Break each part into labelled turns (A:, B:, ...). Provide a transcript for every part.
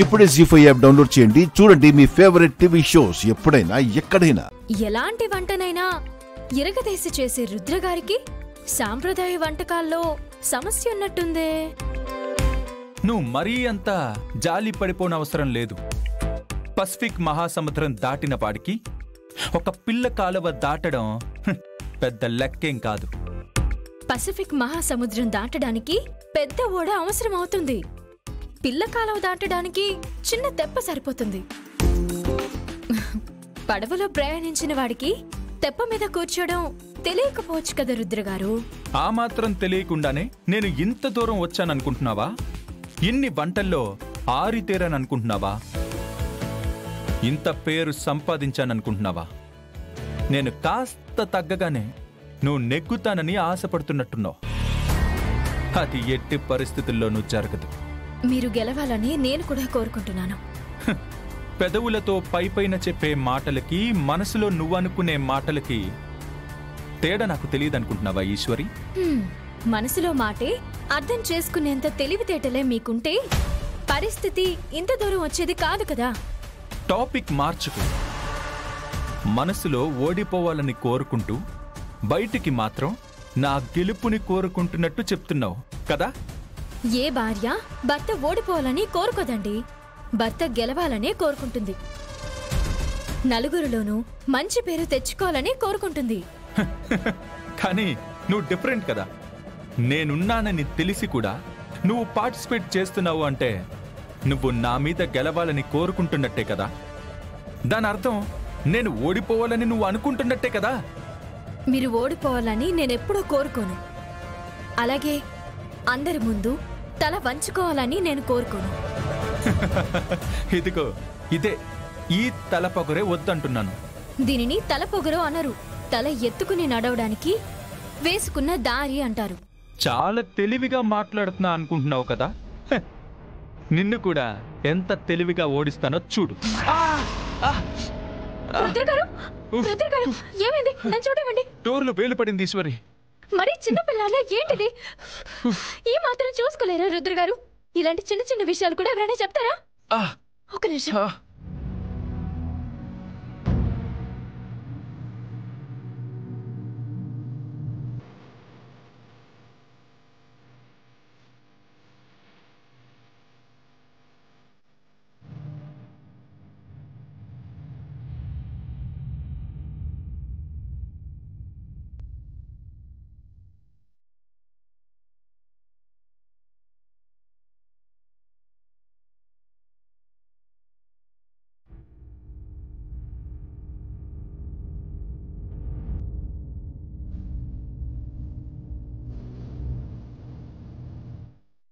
A: ఇప్పుడే జీ5 app download చేయండి. చూడండి మీ ఫేవరెట్ టీవీ షోస్ ఎప్పుడైనా ఎక్కడైనా.
B: ఎలాంటి వంటనైనా ఇరగదీసి చేసే రుద్రగారికి సాంప్రదాయ వంటకాల్లో సమస్య ఉన్నట్టుందే.
C: నువ్వు మరీ అంత జాలి పడిపోనవసరం లేదు. పసిఫిక్ మహాసముద్రం దాటిన వాడికి ఒక పిల్ల కాలువ దాటడం పెద్ద లెక్కేం కాదు.
B: పసిఫిక్ మహాసముద్రం దాటడానికి పెద్ద ఓడ అవసరం అవుతుంది. పిల్ల కాలువ దాటడానికి చిన్న తెప్ప సరిపోతుంది. పడవలో ప్రయాణించిన వాడికి తెప్ప మీద కూర్చోవడం తెలియకపోవచ్చు కదా రుద్రగారు.
C: ఆ మాత్రం తెలియకుండానే నేను ఇంత దూరం వచ్చాననుకుంటున్నావా? ఇన్ని వంటల్లో ఆరితేరననుకుంటున్నావా? ఇంత పేరు సంపాదించాననుకుంటున్నావా? నేను కాస్త తగ్గగానే నువ్వు నెగ్గుతానని ఆశపడుతున్నట్టున్నావు. అది ఎట్టి పరిస్థితుల్లోనూ జరగదు.
B: మీరు గెలవాలని నేను కూడా కోరుకుంటున్నాను.
C: పెదవులతో పైపైన చెప్పే మాటలకి, మనసులో నువ్వనుకునే మాటలకి తేడా నాకు తెలియదనుకుంటున్నావా ఈశ్వరి?
B: మనసులో మాటే అర్థం చేసుకునేంత తెలివితేటలే మీకుంటే పరిస్థితి ఇంత దూరం వచ్చేది కాదు కదా.
C: టాపిక్ మార్చుకు. మనసులో ఓడిపోవాలని కోరుకుంటూ బయటికి మాత్రం నా గెలుపుని కోరుకుంటున్నట్టు చెప్తున్నావు కదా.
B: ఏ భార్య భర్త ఓడిపోవాలని కోరుకోదండి, భర్త గెలవాలనే కోరుకుంటుంది. నలుగురిలోనూ మంచి పేరు తెచ్చుకోవాలని కోరుకుంటుంది.
C: కానీ నువ్వు డిఫరెంట్ కదా. నేనున్నానని తెలిసి కూడా నువ్వు పార్టిసిపేట్ చేస్తున్నావు అంటే నువ్వు నా మీద గెలవాలని కోరుకుంటున్నట్టే కదా. దాని అర్థం నేను ఓడిపోవాలని నువ్వు అనుకుంటున్నట్టే కదా.
B: మీరు ఓడిపోవాలని నేనెప్పుడూ కోరుకోను. అలాగే అందరి ముందు తల వంచుకోవాలని నేను కోరుకోను.
C: ఇదిగో ఇదే ఈ తలపొగరే వద్దంటున్నాను.
B: దీనిని తలపొగరు అనరు, తల ఎత్తుకుని నడవడానికి వేసుకున్న దారి అంటారు.
C: చాలా తెలివిగా మాట్లాడుతున్నా అనుకుంటున్నావు కదా. నిన్ను కూడా ఎంత తెలివిగా ఓడిస్తానో చూడు. డోర్లో వేలు పడింది ఈశ్వరి.
B: మరి చిన్నపిల్లల ఏంటిది? ఈ మాత్రం చూసుకోలేరా రుద్రగారు? ఇలాంటి చిన్న చిన్న విషయాలు కూడా ఎవరైనా చెప్తారా? ఒక నిమిషం.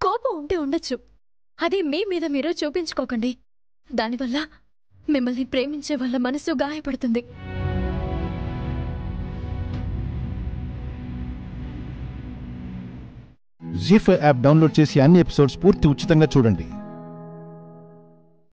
B: కోపం ఉంటే ఉండొచ్చు, అది మీ మీద మీరు చూపించుకోకండి. దానివల్ల మిమ్మల్ని ప్రేమించే వాళ్ళ మనసు గాయపడుతుంది.
A: జీ5 యాప్ డౌన్లోడ్ చేసి అన్ని ఎపిసోడ్స్ పూర్తి ఉచితంగా చూడండి.